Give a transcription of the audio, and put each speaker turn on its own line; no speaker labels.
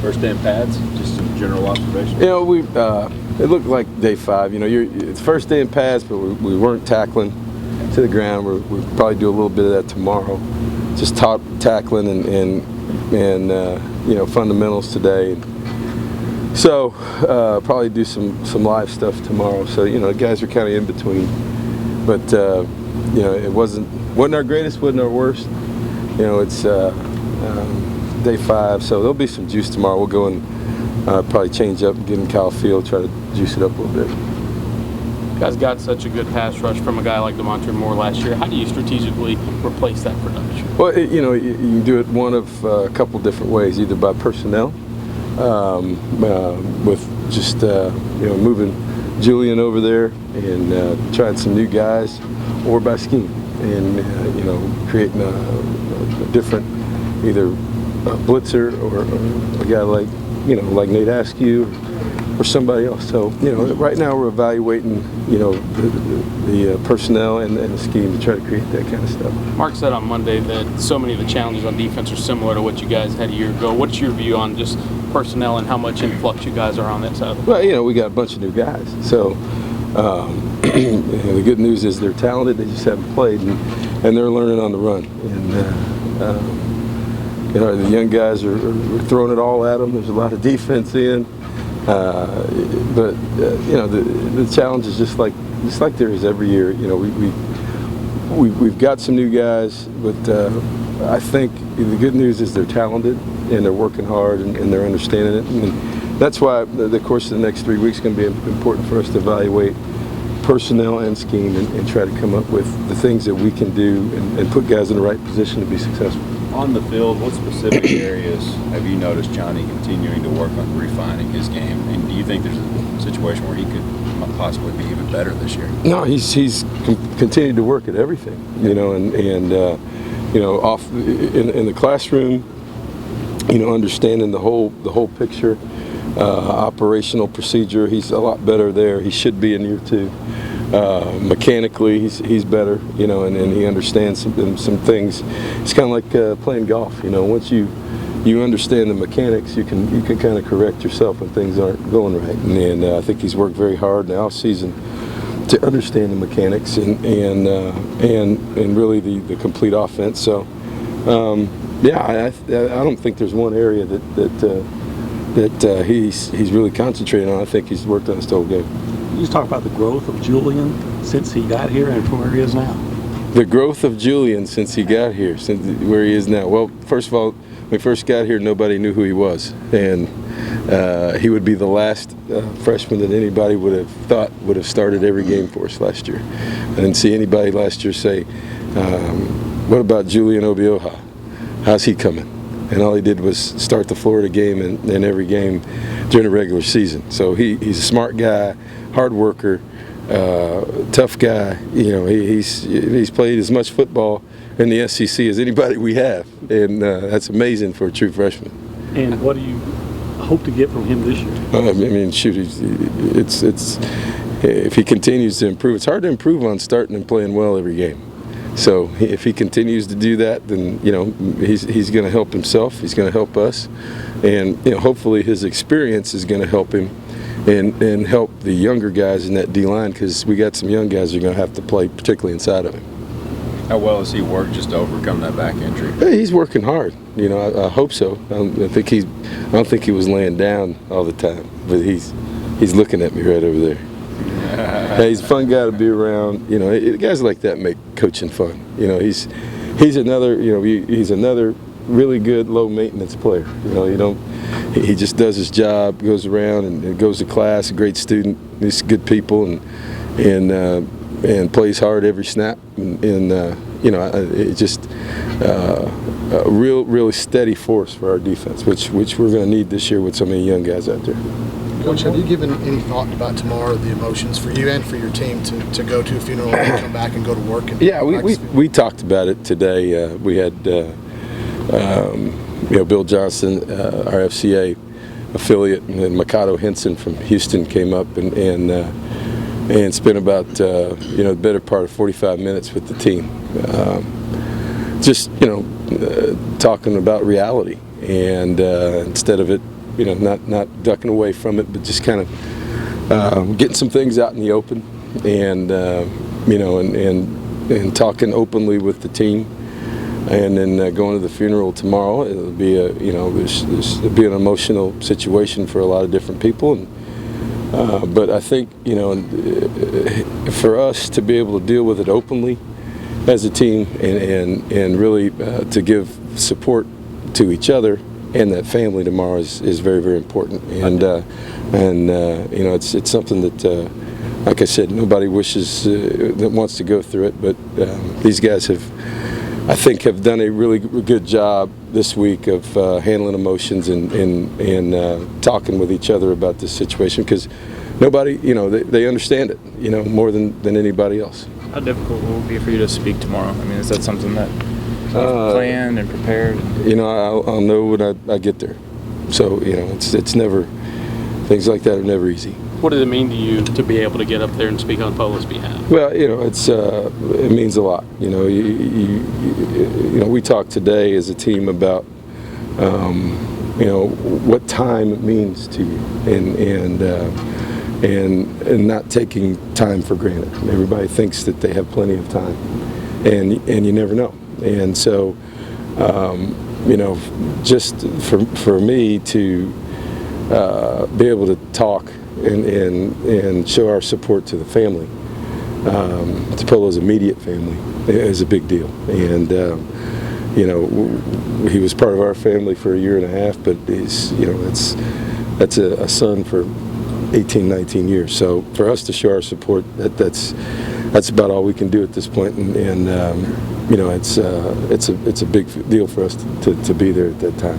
First day in pads, just some general observation.
You know, it looked like day 5. You know, it's first day in pads, but we weren't tackling to the ground. We'll probably do a little bit of that tomorrow. Just tackling and you know, fundamentals today. So probably do some live stuff tomorrow. So you know, the guys are kind of in between. But you know, it wasn't our greatest, wasn't our worst. You know, it's day 5, so there'll be some juice tomorrow. We'll go and probably change up, get in Kyle Field, try to juice it up a little bit.
You guys got such a good pass rush from a guy like DeMontre Moore last year. How do you strategically replace that production?
Well, you know, you can do it one of a couple different ways, either by personnel, with just you know, moving Julian over there and trying some new guys, or by scheme and you know, creating a different either a blitzer or a guy like, you know, like Nate Askew or somebody else. So you know, right now we're evaluating, you know, the personnel and the scheme to try to create that kind of stuff.
Mark said on Monday that so many of the challenges on defense are similar to what you guys had a year ago. What's your view on just personnel and how much influx you guys are on that side?
Well, you know, we got a bunch of new guys. So the good news is they're talented. They just haven't played, and they're learning on the run. And you know, the young guys are throwing it all at them. There's a lot of defense in, but you know, the challenge is just like there is every year. You know, we've got some new guys, but I think the good news is they're talented and they're working hard and they're understanding it. And that's why the course of the next 3 weeks is going to be important for us to evaluate personnel and scheme and try to come up with the things that we can do and put guys in the right position to be successful.
On the field, what specific areas have you noticed Johnny continuing to work on refining his game? And do you think there's a situation where he could possibly be even better this year? No,
he's continued to work at everything, you know, and you know, off in the classroom, you know, understanding the whole picture, operational procedure. He's a lot better there. He should be in year 2. Mechanically, he's better, you know, and he understands some things. It's kind of like playing golf, you know. Once you understand the mechanics, you can kind of correct yourself when things aren't going right. And I think he's worked very hard in the off season to understand the mechanics and really the complete offense. So yeah, I don't think there's one area that he's really concentrated on. I think he's worked on his whole game.
You just talk about the growth of Julian since he got here and from where he is now.
The growth of Julian since he got here, since where he is now. Well, first of all, when he first got here, nobody knew who he was, and he would be the last freshman that anybody would have thought would have started every game for us last year. I didn't see anybody last year say, "What about Julian Obioha? How's he coming?" And all he did was start the Florida game and every game during the regular season. So he's a smart guy, hard worker, tough guy. You know, he's played as much football in the SEC as anybody we have, and that's amazing for a true freshman.
And what do you hope to get from him this year?
I mean, shoot, it's if he continues to improve, it's hard to improve on starting and playing well every game. So if he continues to do that, then you know he's going to help himself. He's going to help us, and you know hopefully his experience is going to help him, and help the younger guys in that D line, because we got some young guys who are going to have to play, particularly inside of him.
How well has he worked just to overcome that back injury?
He's working hard. You know, I hope so. I don't think he was laying down all the time, but he's looking at me right over there. Hey, he's a fun guy to be around. You know, guys like that make coaching fun. You know, he's another. You know, he's another really good low maintenance player. You know, he just does his job, goes around and goes to class. A great student. He's good people and plays hard every snap. And you know, it's just a really steady force for our defense, which we're going to need this year with so many young guys out there.
Coach, have you given any thought about tomorrow, the emotions for you and for your team to go to a funeral and come back and go to work? And
yeah, we talked about it today. We had you know, Bill Johnson, our FCA affiliate, and Mikado Henson from Houston came up and spent about you know, the better part of 45 minutes with the team, just you know, talking about reality, and instead of it not ducking away from it, but just kind of getting some things out in the open, and and talking openly with the team. And then going to the funeral tomorrow, it'll be it'll be an emotional situation for a lot of different people. And but I think for us to be able to deal with it openly as a team, and really to give support to each other and that family tomorrow is very, very important. And it's something that, like I said, nobody wishes that wants to go through it, but these guys have done a really good job this week of handling emotions and talking with each other about this situation, because nobody, they understand it, more than anybody else.
How difficult will it be for you to speak tomorrow? I mean, is that something that planned and prepared?
I'll know when I get there. So, it's never, things like that are never easy.
What does it mean to you to be able to get up there and speak on Polo's behalf?
Well, it means a lot. We talked today as a team about, what time it means to you, and not taking time for granted. Everybody thinks that they have plenty of time, and you never know. And so, just for me to be able to talk and show our support to the family, to Polo's immediate family, is a big deal. And he was part of our family for a year and a half, but he's that's a son for 18, 19 years. So for us to show our support, that's about all we can do at this point. And it's a big deal for us to be there at that time.